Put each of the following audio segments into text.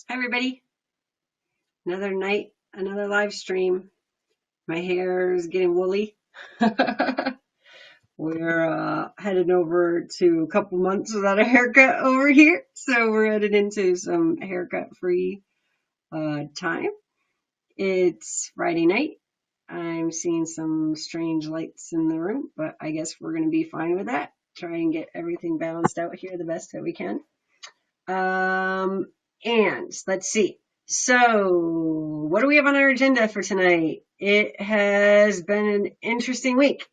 Hi, everybody. Another night, another live stream. My hair is getting woolly. We're headed over to a couple months without a haircut over here. So we're headed into some haircut free time. It's Friday night. I'm seeing some strange lights in the room, but I guess we're going to be fine with that. Try and get everything balanced out here the best that we can. Um, and let's see. So, what do we have on our agenda for tonight? It has been an interesting week.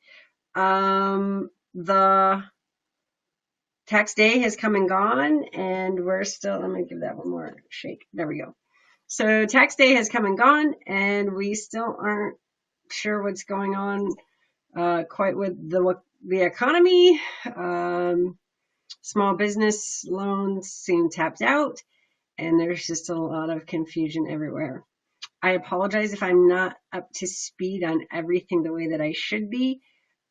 The tax day has come and gone, and we're still, let me give that one more shake. There we go. So, tax day has come and gone, and we still aren't sure what's going on quite with the economy. Small business loans seem tapped out, and there's just a lot of confusion everywhere. I apologize if I'm not up to speed on everything the way that I should be.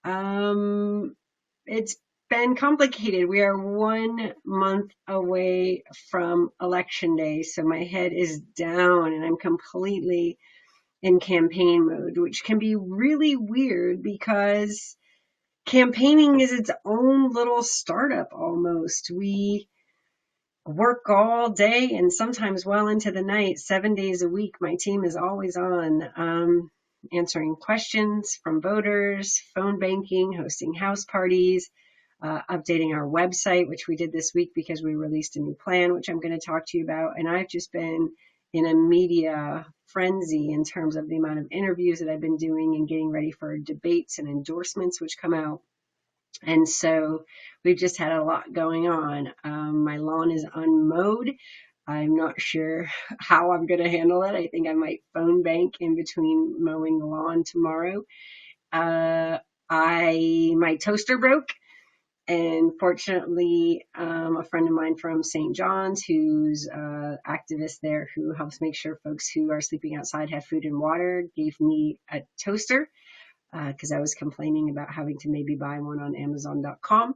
It's been complicated. We are 1 month away from election day, so my head is down and I'm completely in campaign mode, which can be really weird because campaigning is its own little startup almost. We work all day and sometimes well into the night, 7 days a week. My team is always on, answering questions from voters, phone banking, hosting house parties, updating our website, which we did this week because we released a new plan, which I'm going to talk to you about. And I've just been in a media frenzy in terms of the amount of interviews that I've been doing and getting ready for debates and endorsements, which come out. And so we've just had a lot going on. My lawn is unmowed. I'm not sure how I'm going to handle it. I think I might phone bank in between mowing the lawn tomorrow. My toaster broke, and fortunately, a friend of mine from St. John's, who's an activist there who helps make sure folks who are sleeping outside have food and water, gave me a toaster because I was complaining about having to maybe buy one on Amazon.com.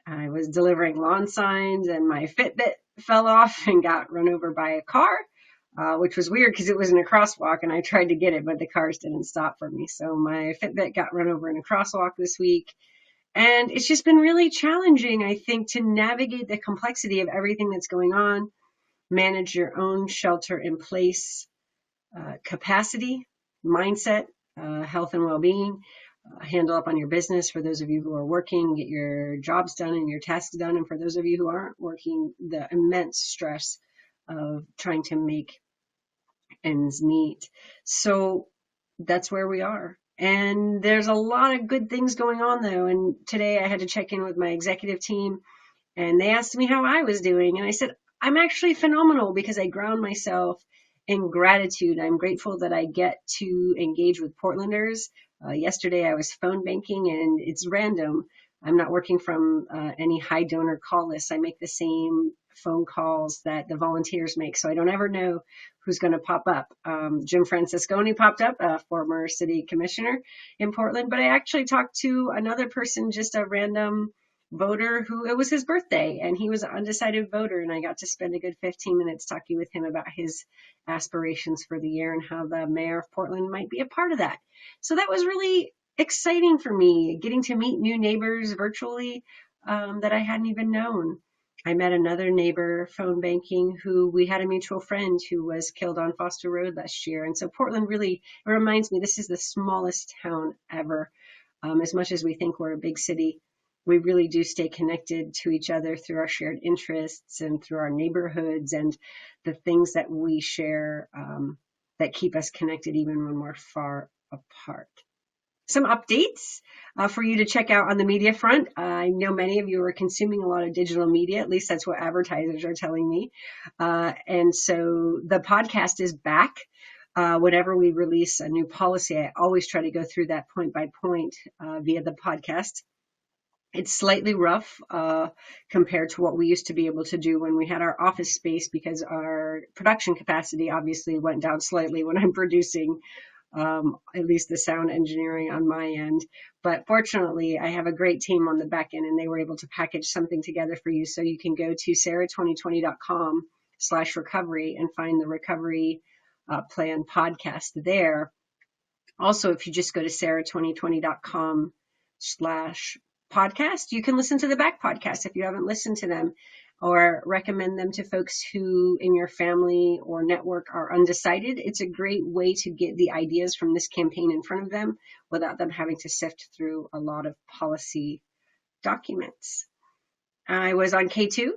I was delivering lawn signs and my Fitbit fell off and got run over by a car, which was weird because it was in a crosswalk and I tried to get it, but the cars didn't stop for me. So my Fitbit got run over in a crosswalk this week. And it's just been really challenging, I think, to navigate the complexity of everything that's going on, manage your own shelter in place capacity, mindset, health and well-being, handle up on your business for those of you who are working, get your jobs done and your tasks done. And for those of you who aren't working, the immense stress of trying to make ends meet. So that's where we are. And there's a lot of good things going on though. And today I had to check in with my executive team and they asked me how I was doing. And I said, I'm actually phenomenal because I ground myself in gratitude. I'm grateful that I get to engage with Portlanders. Yesterday I was phone banking and it's random. I'm not working from any high donor call list. I make the same phone calls that the volunteers make. So I don't ever know who's going to pop up. Jim Francisconi popped up, a former city commissioner in Portland, but I actually talked to another person, just a random voter who it was his birthday and he was an undecided voter, and I got to spend a good 15 minutes talking with him about his aspirations for the year and how the mayor of Portland might be a part of that. So that was really exciting for me, getting to meet new neighbors virtually that I hadn't even known. I met another neighbor phone banking who we had a mutual friend who was killed on Foster Road last year. And so Portland really, it reminds me, this is the smallest town ever. As much as we think we're a big city, we really do stay connected to each other through our shared interests and through our neighborhoods and the things that we share that keep us connected even when we're far apart. Some updates for you to check out on the media front. I know many of you are consuming a lot of digital media, at least that's what advertisers are telling me. And so the podcast is back. Whenever we release a new policy, I always try to go through that point by point via the podcast. It's slightly rough compared to what we used to be able to do when we had our office space because our production capacity obviously went down slightly when I'm producing at least the sound engineering on my end. But fortunately, I have a great team on the back end and they were able to package something together for you. So you can go to sarah2020.com recovery and find the recovery plan podcast there. Also, if you just go to sarah2020.com/podcast, you can listen to the back podcast if you haven't listened to them, or recommend them to folks who in your family or network are undecided. It's a great way to get the ideas from this campaign in front of them without them having to sift through a lot of policy documents. I was on K2,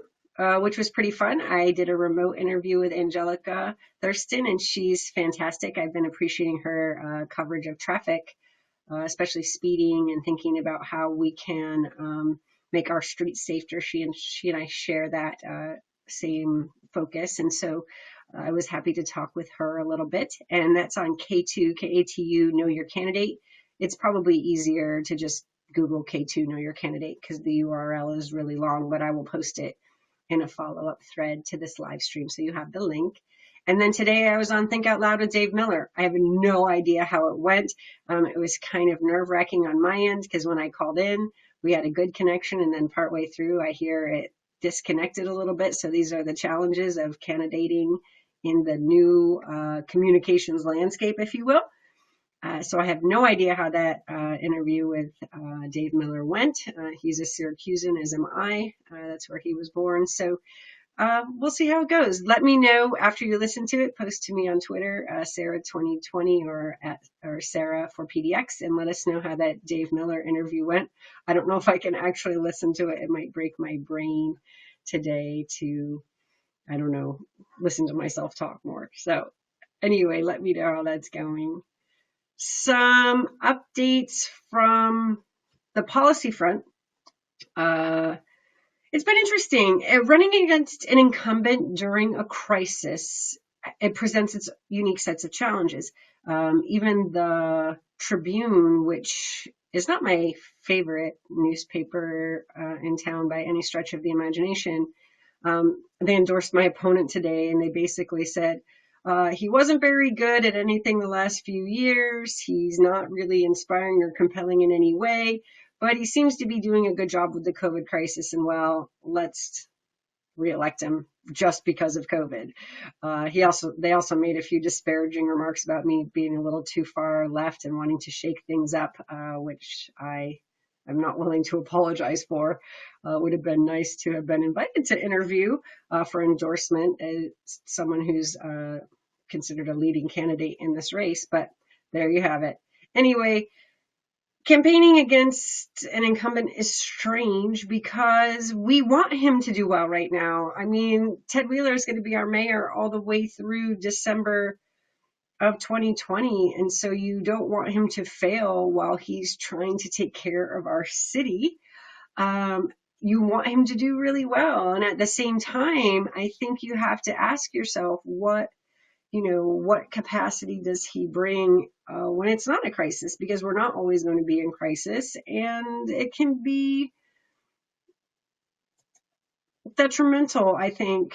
which was pretty fun. I did a remote interview with Angelica Thurston, and she's fantastic. I've been appreciating her coverage of traffic, especially speeding, and thinking about how we can make our streets safer. She and I share that same focus, and so I was happy to talk with her a little bit. And that's on K2, KATU, Know Your Candidate. It's probably easier to just Google K2 Know Your Candidate because the URL is really long, but I will post it in a follow-up thread to this live stream so you have the link. And then today I was on Think Out Loud with Dave Miller. I have no idea how it went. It was kind of nerve-wracking on my end because when I called in, we had a good connection, and then partway through I hear it disconnected a little bit. So these are the challenges of candidating in the new communications landscape, if you will. So I have no idea how that interview with Dave Miller went. He's a Syracusan, as am I. That's where he was born. So we'll see how it goes. Let me know after you listen to it. Post to me on Twitter, Sarah2020 or Sarah for PDX, and let us know how that Dave Miller interview went. I don't know if I can actually listen to it. It might break my brain today to, I don't know, listen to myself talk more. So anyway, let me know how that's going. Some updates from the policy front. It's been interesting. Running against an incumbent during a crisis, it presents its unique sets of challenges. Even the Tribune, which is not my favorite newspaper in town by any stretch of the imagination, they endorsed my opponent today, and they basically said, he wasn't very good at anything the last few years. He's not really inspiring or compelling in any way, but he seems to be doing a good job with the COVID crisis. And well, let's reelect him just because of COVID. They also made a few disparaging remarks about me being a little too far left and wanting to shake things up, which I'm not willing to apologize for. Would have been nice to have been invited to interview for endorsement as someone who's considered a leading candidate in this race, but there you have it. Anyway, campaigning against an incumbent is strange because we want him to do well right now. I mean, Ted Wheeler is going to be our mayor all the way through December of 2020, and so you don't want him to fail while he's trying to take care of our city. You want him to do really well, and at the same time, I think you have to ask yourself what capacity does he bring when it's not a crisis? Because we're not always going to be in crisis, and it can be detrimental, I think,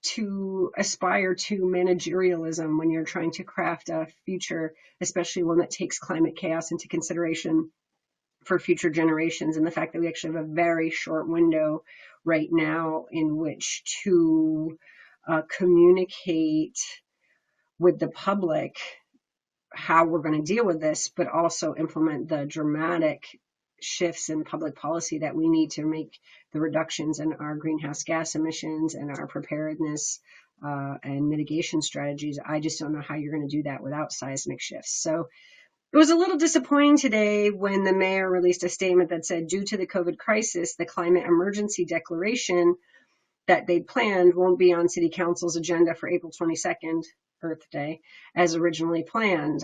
to aspire to managerialism when you're trying to craft a future, especially one that takes climate chaos into consideration for future generations, and the fact that we actually have a very short window right now in which to communicate with the public how we're going to deal with this, but also implement the dramatic shifts in public policy that we need to make the reductions in our greenhouse gas emissions and our preparedness and mitigation strategies. I just don't know how you're going to do that without seismic shifts. So it was a little disappointing today when the mayor released a statement that said, due to the COVID crisis, the climate emergency declaration that they planned won't be on City Council's agenda for April 22nd, Earth Day, as originally planned.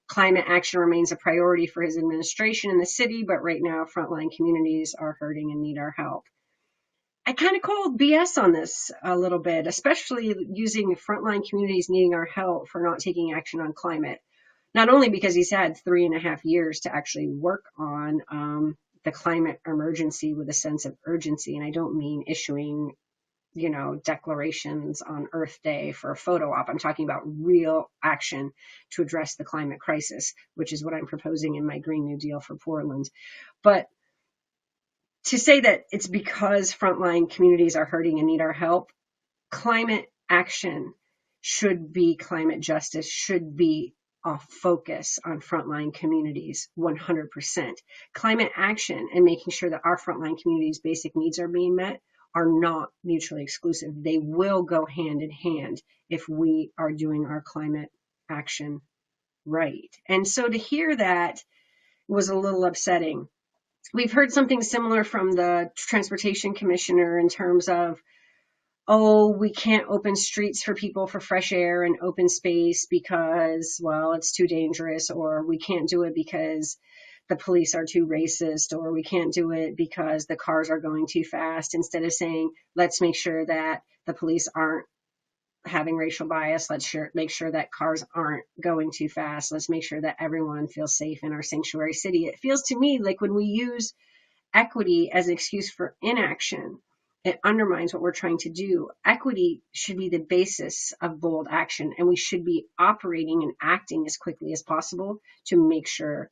Climate action remains a priority for his administration in the city, but right now frontline communities are hurting and need our help. I kind of called BS on this a little bit, especially using frontline communities needing our help for not taking action on climate. Not only because he's had 3.5 years to actually work on the climate emergency with a sense of urgency. And I don't mean issuing, declarations on Earth Day for a photo op. I'm talking about real action to address the climate crisis, which is what I'm proposing in my Green New Deal for Portland. But to say that it's because frontline communities are hurting and need our help climate action should be climate justice, should be a focus on frontline communities 100%. Climate action and making sure that our frontline communities' basic needs are being met are not mutually exclusive. They will go hand in hand if we are doing our climate action right. And so to hear that was a little upsetting. We've heard something similar from the transportation commissioner in terms of, oh, we can't open streets for people for fresh air and open space because, well, it's too dangerous, or we can't do it because the police are too racist, or we can't do it because the cars are going too fast, instead of saying, let's make sure that the police aren't having racial bias. Let's make sure that cars aren't going too fast. Let's make sure that everyone feels safe in our sanctuary city. It feels to me like when we use equity as an excuse for inaction, it undermines what we're trying to do. Equity should be the basis of bold action, and we should be operating and acting as quickly as possible to make sure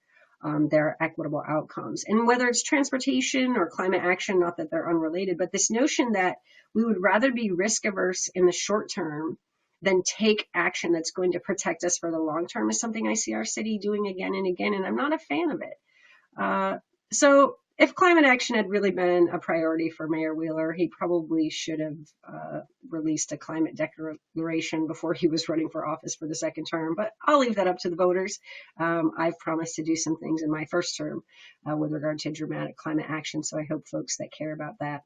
there are equitable outcomes. And whether it's transportation or climate action, not that they're unrelated, but this notion that we would rather be risk averse in the short term than take action that's going to protect us for the long term is something I see our city doing again and again, and I'm not a fan of it. So if climate action had really been a priority for Mayor Wheeler, he probably should have released a climate declaration before he was running for office for the second term. But I'll leave that up to the voters. I've promised to do some things in my first term with regard to dramatic climate action. So I hope folks that care about that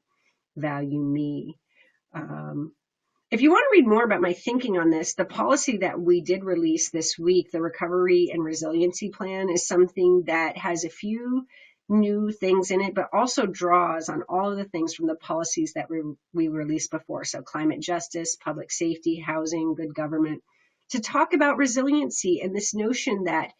value me. If you want to read more about my thinking on this, the policy that we did release this week, the Recovery and Resiliency Plan, is something that has a few new things in it, but also draws on all of the things from the policies that we released before. So climate justice, public safety, housing, good government, to talk about resiliency and this notion that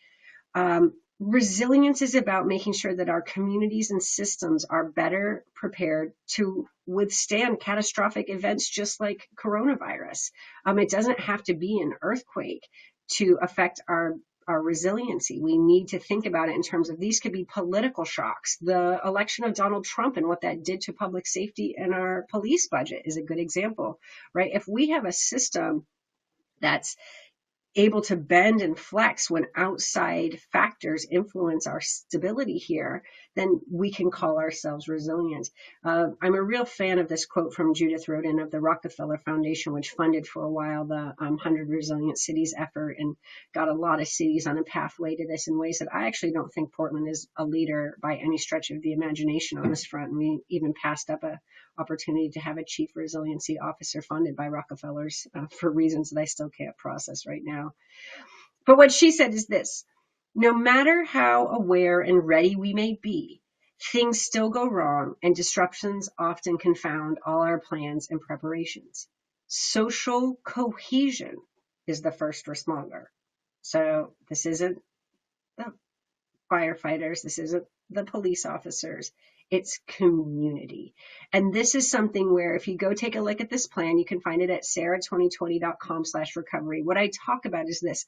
resilience is about making sure that our communities and systems are better prepared to withstand catastrophic events just like coronavirus. It doesn't have to be an earthquake to affect our resiliency. We need to think about it in terms of these could be political shocks. The election of Donald Trump and what that did to public safety and our police budget is a good example, right? If we have a system that's able to bend and flex when outside factors influence our stability here, then we can call ourselves resilient. I'm a real fan of this quote from Judith Rodin of the Rockefeller Foundation, which funded for a while the 100 Resilient Cities effort and got a lot of cities on a pathway to this in ways that I actually don't think Portland is a leader by any stretch of the imagination on this front. And we even passed up a opportunity to have a chief resiliency officer funded by Rockefellers for reasons that I still can't process right now. But what she said is this: no matter how aware and ready we may be, things still go wrong and disruptions often confound all our plans and preparations. Social cohesion is the first responder. So this isn't the firefighters, this isn't the police officers, it's community. And this is something where if you go take a look at this plan, you can find it at sarah2020.com/recovery. What I talk about is this.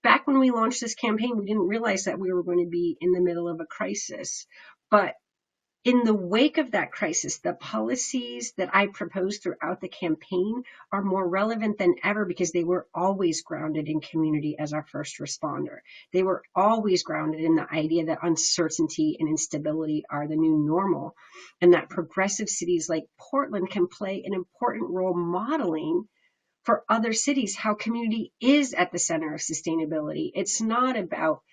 Back when we launched this campaign, we didn't realize that we were going to be in the middle of a crisis. But in the wake of that crisis, the policies that I proposed throughout the campaign are more relevant than ever because they were always grounded in community as our first responder. They were always grounded in the idea that uncertainty and instability are the new normal, and that progressive cities like Portland can play an important role modeling for other cities how community is at the center of sustainability. It's not about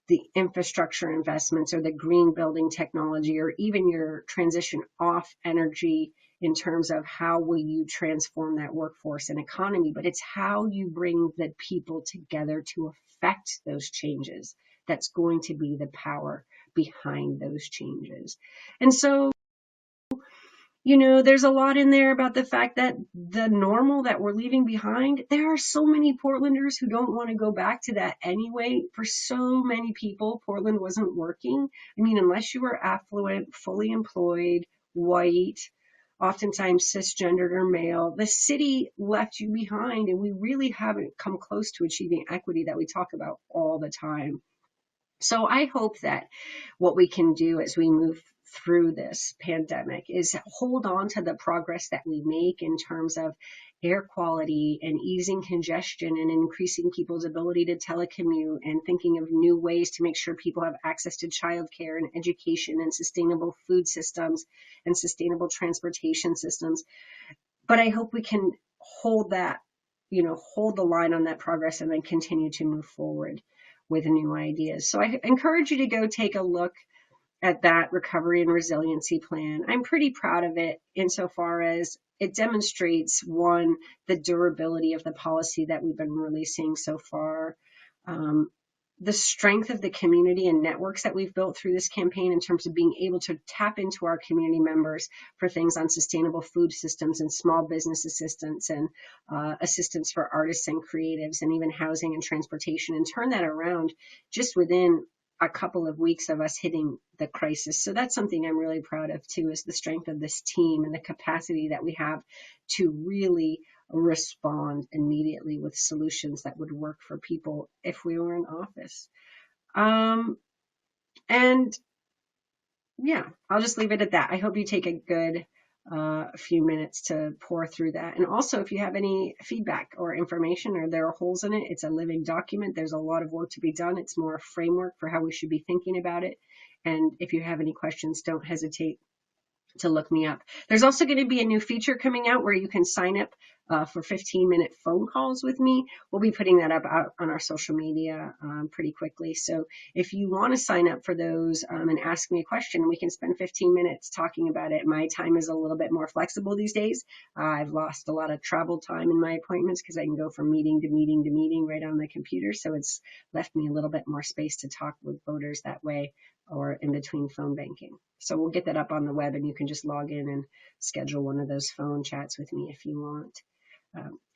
the infrastructure investments or the green building technology or even your transition off energy in terms of how will you transform that workforce and economy, but it's how you bring the people together to affect those changes that's going to be the power behind those changes. And so, you know, there's a lot in there about the fact that the normal that we're leaving behind, there are so many Portlanders who don't want to go back to that anyway. For so many people, Portland wasn't working. I mean, unless you were affluent, fully employed, white, oftentimes cisgendered or male, the city left you behind, and we really haven't come close to achieving equity that we talk about all the time. So I hope that what we can do as we move through this pandemic is hold on to the progress that we make in terms of air quality and easing congestion and increasing people's ability to telecommute and thinking of new ways to make sure people have access to childcare and education and sustainable food systems and sustainable transportation systems. But I hope we can hold that, hold the line on that progress and then continue to move forward with new ideas. So I encourage you to go take a look at that recovery and resiliency plan. I'm pretty proud of it insofar as it demonstrates, one, the durability of the policy that we've been releasing so far, the strength of the community and networks that we've built through this campaign in terms of being able to tap into our community members for things on sustainable food systems and small business assistance and assistance for artists and creatives and even housing and transportation, and turn that around just within a couple of weeks of us hitting the crisis. So that's something I'm really proud of too, is the strength of this team and the capacity that we have to really respond immediately with solutions that would work for people if we were in office. And yeah, I'll just leave it at that. I hope you take a good few minutes to pour through that. And also, if you have any feedback or information or there are holes in it, it's a living document. There's a lot of work to be done. It's more a framework for how we should be thinking about it. And if you have any questions, don't hesitate to look me up. There's also going to be a new feature coming out where you can sign up for 15-minute phone calls with me. We'll be putting that up out on our social media pretty quickly. So if you want to sign up for those and ask me a question, we can spend 15 minutes talking about it. My time is a little bit more flexible these days. I've lost a lot of travel time in my appointments because I can go from meeting to meeting to meeting right on the computer. So it's left me a little bit more space to talk with voters that way, or in between phone banking. So we'll get that up on the web and you can just log in and schedule one of those phone chats with me if you want.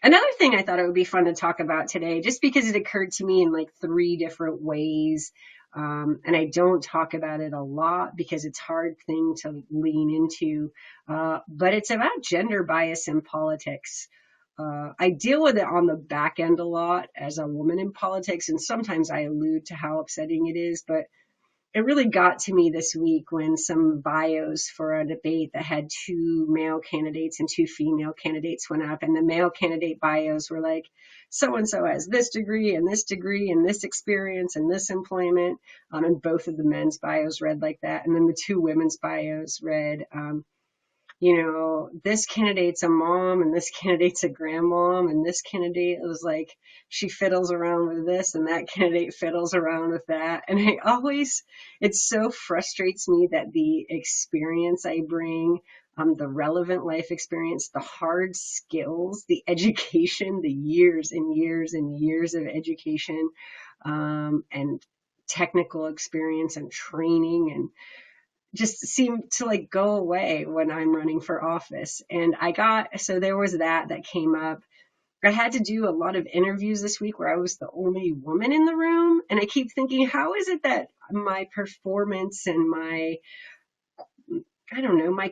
Another thing I thought it would be fun to talk about today, just because it occurred to me in like 3 different ways, and I don't talk about it a lot because it's a hard thing to lean into, but it's about gender bias in politics. I deal with it on the back end a lot as a woman in politics, and sometimes I allude to how upsetting it is, but it really got to me this week when some bios for a debate that had 2 male candidates and 2 female candidates went up, and the male candidate bios were like, so-and-so has this degree and this degree and this experience and this employment, and both of the men's bios read like that, and then the 2 women's bios read, this candidate's a mom and this candidate's a grandmom, and this candidate was like, she fiddles around with this and that candidate fiddles around with that. And it so frustrates me that the experience I bring, the relevant life experience, the hard skills, the education, the years and years and years of education, and technical experience and training and just seem to like go away when I'm running for office. And so there was that came up. I had to do a lot of interviews this week where I was the only woman in the room. And I keep thinking, how is it that my performance and my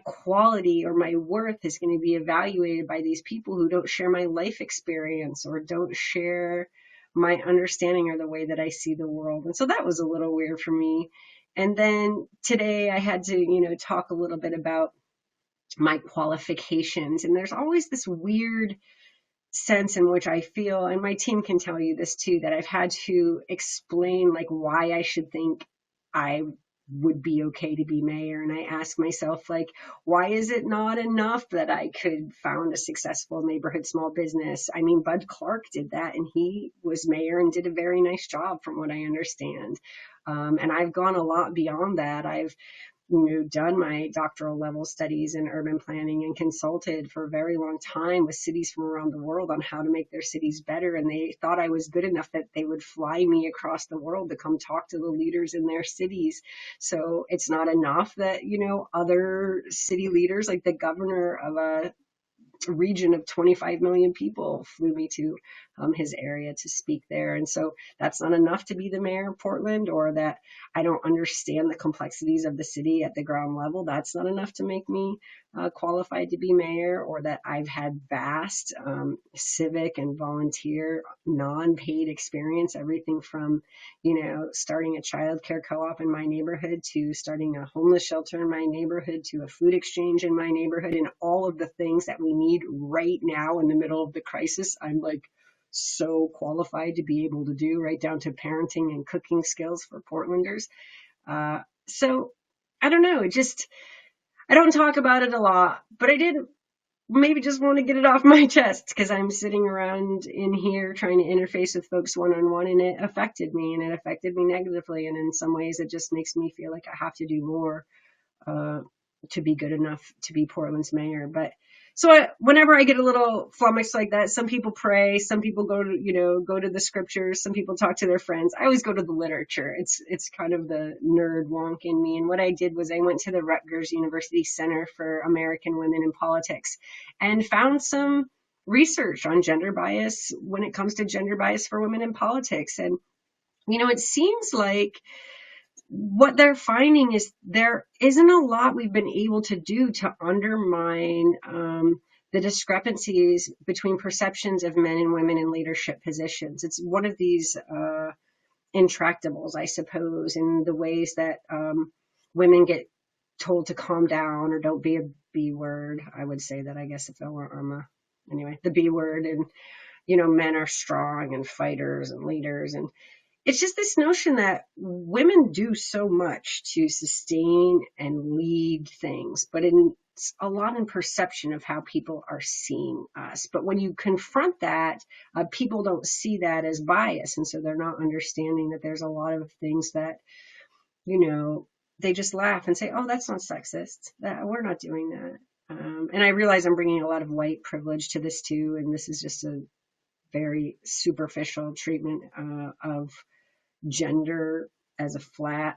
quality or my worth is going to be evaluated by these people who don't share my life experience or don't share my understanding or the way that I see the world. And so that was a little weird for me. And then today I had to, talk a little bit about my qualifications. And there's always this weird sense in which I feel, and my team can tell you this too, that I've had to explain like why I should think I would be okay to be mayor. And I ask myself, like, why is it not enough that I could found a successful neighborhood small business? I mean, Bud Clark did that and he was mayor and did a very nice job from what I understand. And I've gone a lot beyond that. I've done my doctoral level studies in urban planning and consulted for a very long time with cities from around the world on how to make their cities better. And they thought I was good enough that they would fly me across the world to come talk to the leaders in their cities. So it's not enough that, other city leaders, like the governor of a region of 25 million people, flew me to his area to speak there. And so that's not enough to be the mayor of Portland, or that I don't understand the complexities of the city at the ground level. That's not enough to make me qualified to be mayor, or that I've had vast civic and volunteer non-paid experience, everything from, starting a childcare co-op in my neighborhood to starting a homeless shelter in my neighborhood to a food exchange in my neighborhood, and all of the things that we need right now in the middle of the crisis, I'm like so qualified to be able to do, right down to parenting and cooking skills for Portlanders. So I don't know, I don't talk about it a lot, but I did maybe just want to get it off my chest because I'm sitting around in here trying to interface with folks one-on-one, and it affected me, and it affected me negatively. And in some ways, it just makes me feel like I have to do more uh, to be good enough to be Portland's mayor. But whenever I get a little flummoxed like that, some people pray, some people go to the scriptures, some people talk to their friends. I always go to the literature. It's kind of the nerd wonk in me. And what I did was I went to the Rutgers University Center for American Women in Politics and found some research on gender bias when it comes to gender bias for women in politics. And, it seems like what they're finding is there isn't a lot we've been able to do to undermine the discrepancies between perceptions of men and women in leadership positions. It's one of these intractables, I suppose, in the ways that women get told to calm down or don't be a B word. I would say that, I guess, if I were anyway, the B word, and men are strong and fighters and leaders, and it's just this notion that women do so much to sustain and lead things, but it's a lot in perception of how people are seeing us. But when you confront that, people don't see that as bias. And so they're not understanding that there's a lot of things that, they just laugh and say, oh, that's not sexist. We're not doing that. And I realize I'm bringing a lot of white privilege to this too. And this is just a very superficial treatment of gender as a flat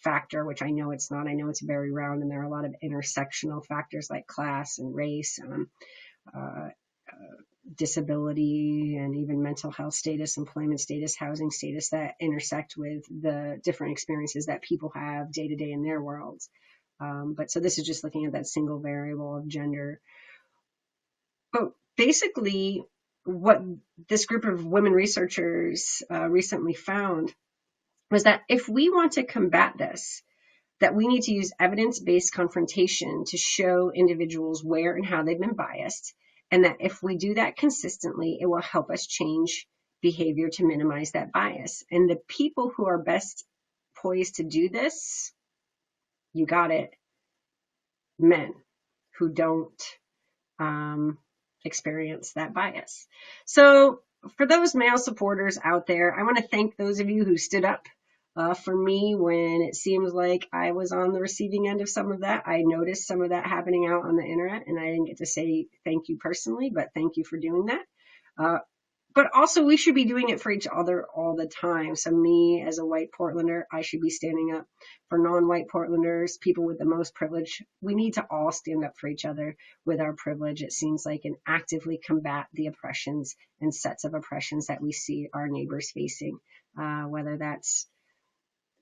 factor, which I know it's not. I know it's very round, and there are a lot of intersectional factors like class and race, disability, and even mental health status, employment status, housing status that intersect with the different experiences that people have day to day in their worlds. But so this is just looking at that single variable of gender. But basically, what this group of women researchers recently found was that if we want to combat this, that we need to use evidence-based confrontation to show individuals where and how they've been biased, and that if we do that consistently, it will help us change behavior to minimize that bias. And the people who are best poised to do this, you got it, men who don't experience that bias. So for those male supporters out there, I want to thank those of you who stood up for me when it seems like I was on the receiving end of some of that. I noticed some of that happening out on the internet, and I didn't get to say thank you personally, but thank you for doing that. But also, we should be doing it for each other all the time. So me, as a white Portlander, I should be standing up for non-white Portlanders, people with the most privilege. We need to all stand up for each other with our privilege, it seems like, and actively combat the oppressions and sets of oppressions that we see our neighbors facing, whether that's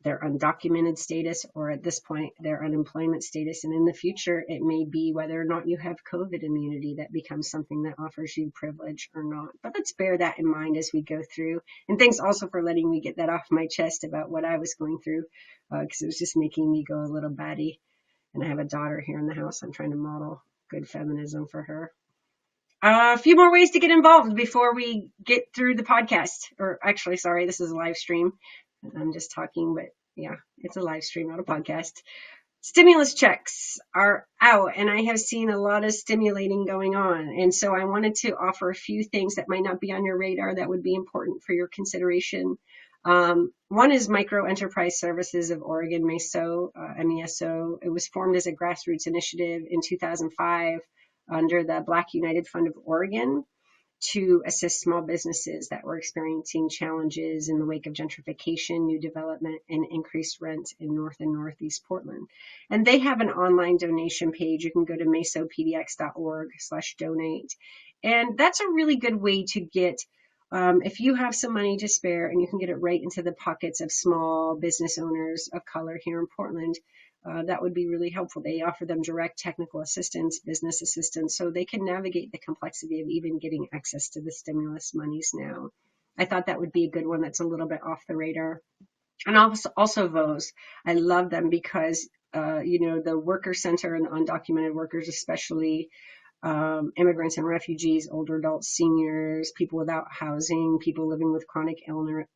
their undocumented status, or at this point, their unemployment status. And in the future, it may be whether or not you have COVID immunity that becomes something that offers you privilege or not. But let's bear that in mind as we go through. And thanks also for letting me get that off my chest about what I was going through, because it was just making me go a little batty. And I have a daughter here in the house. I'm trying to model good feminism for her. A few more ways to get involved before we get through the podcast. Or actually, sorry, this is a live stream. I'm just talking, but yeah, it's a live stream, not a podcast. Stimulus checks are out, and I have seen a lot of stimulating going on. And so I wanted to offer a few things that might not be on your radar that would be important for your consideration. One is Micro Enterprise Services of Oregon, MESO, MESO. It was formed as a grassroots initiative in 2005 under the Black United Fund of Oregon to assist small businesses that were experiencing challenges in the wake of gentrification, new development, and increased rent in North and Northeast Portland. And they have an online donation page. You can go to mesopdx.org/donate. And that's a really good way to get, if you have some money to spare and you can get it right into the pockets of small business owners of color here in Portland, that would be really helpful. They offer them direct technical assistance, business assistance, so they can navigate the complexity of even getting access to the stimulus monies now. I thought that would be a good one that's a little bit off the radar. And also VOS. I love them because, the Worker Center and the undocumented workers especially immigrants and refugees, older adults, seniors, people without housing, people living with chronic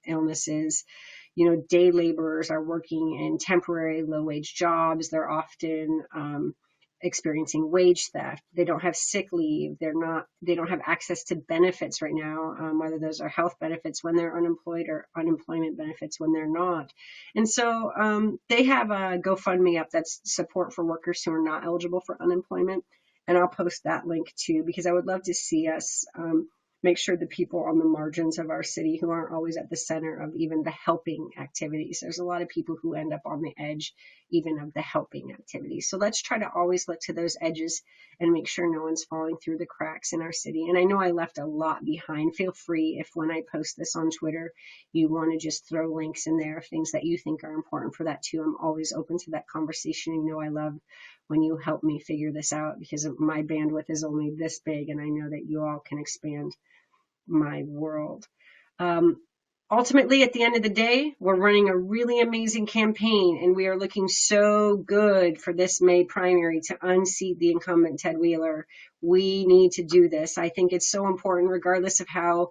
illnesses. Day laborers are working in temporary low wage jobs. They're often experiencing wage theft. They don't have sick leave. They don't have access to benefits right now, whether those are health benefits when they're unemployed or unemployment benefits when they're not. And so they have a GoFundMe up that's support for workers who are not eligible for unemployment. And I'll post that link too, because I would love to see us make sure the people on the margins of our city who aren't always at the center of even the helping activities. There's a lot of people who end up on the edge even of the helping activities. So let's try to always look to those edges and make sure no one's falling through the cracks in our city. And I know I left a lot behind. Feel free, if when I post this on Twitter, you want to just throw links in there of things that you think are important for that too. I'm always open to that conversation. I love when you help me figure this out, because my bandwidth is only this big, and I know that you all can expand my world. Ultimately, at the end of the day, we're running a really amazing campaign, and we are looking so good for this May primary to unseat the incumbent Ted Wheeler. We need to do this. I think it's so important, regardless of how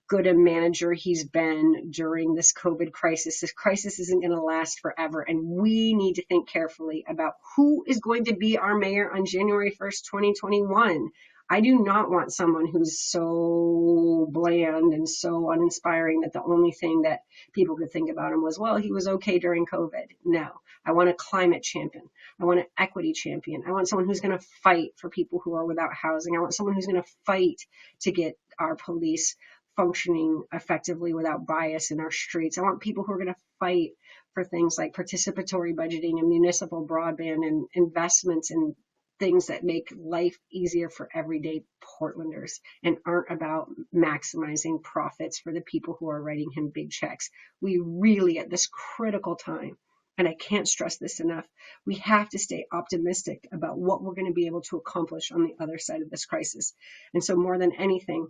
good a manager he's been during this COVID crisis. This crisis isn't going to last forever, and we need to think carefully about who is going to be our mayor on January 1st, 2021. I do not want someone who's so bland and so uninspiring that the only thing that people could think about him was, well, he was okay during COVID. No, I want a climate champion. I want an equity champion. I want someone who's going to fight for people who are without housing. I want someone who's going to fight to get our police functioning effectively without bias in our streets. I want people who are going to fight for things like participatory budgeting and municipal broadband and investments in things that make life easier for everyday Portlanders and aren't about maximizing profits for the people who are writing him big checks. We really, at this critical time, and I can't stress this enough, we have to stay optimistic about what we're going to be able to accomplish on the other side of this crisis. And so more than anything,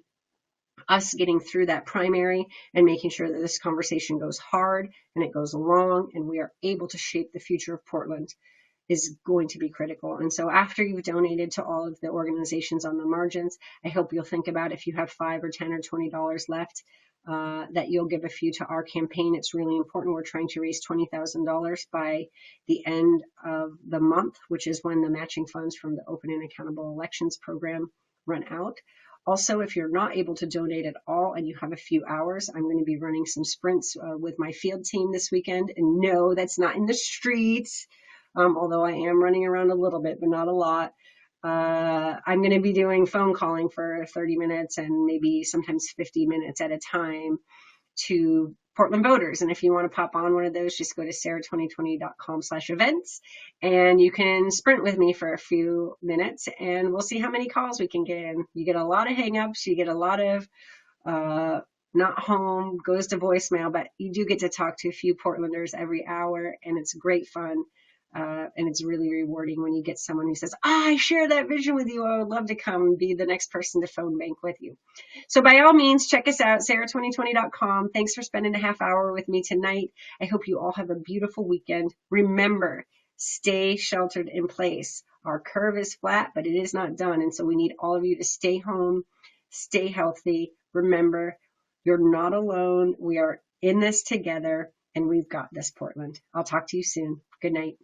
us getting through that primary and making sure that this conversation goes hard and it goes long and we are able to shape the future of Portland is going to be critical. And so after you've donated to all of the organizations on the margins, I hope you'll think about, if you have $5 or $10 or $20 left, that you'll give a few to our campaign. It's really important. We're trying to raise $20,000 by the end of the month, which is when the matching funds from the Open and Accountable Elections program run out. Also, if you're not able to donate at all and you have a few hours, I'm going to be running some sprints with my field team this weekend. And no, that's not in the streets. Although I am running around a little bit, but not a lot. I'm going to be doing phone calling for 30 minutes and maybe sometimes 50 minutes at a time to Portland voters. And if you want to pop on one of those, just go to sarah2020.com/events and you can sprint with me for a few minutes and we'll see how many calls we can get in. You get a lot of hangups, you get a lot of not home, goes to voicemail, but you do get to talk to a few Portlanders every hour and it's great fun. And it's really rewarding when you get someone who says, I share that vision with you. I would love to come and be the next person to phone bank with you. So by all means, check us out, sarah2020.com. Thanks for spending a half hour with me tonight. I hope you all have a beautiful weekend. Remember, stay sheltered in place. Our curve is flat, but it is not done. And so we need all of you to stay home, stay healthy. Remember, you're not alone. We are in this together and we've got this, Portland. I'll talk to you soon. Good night.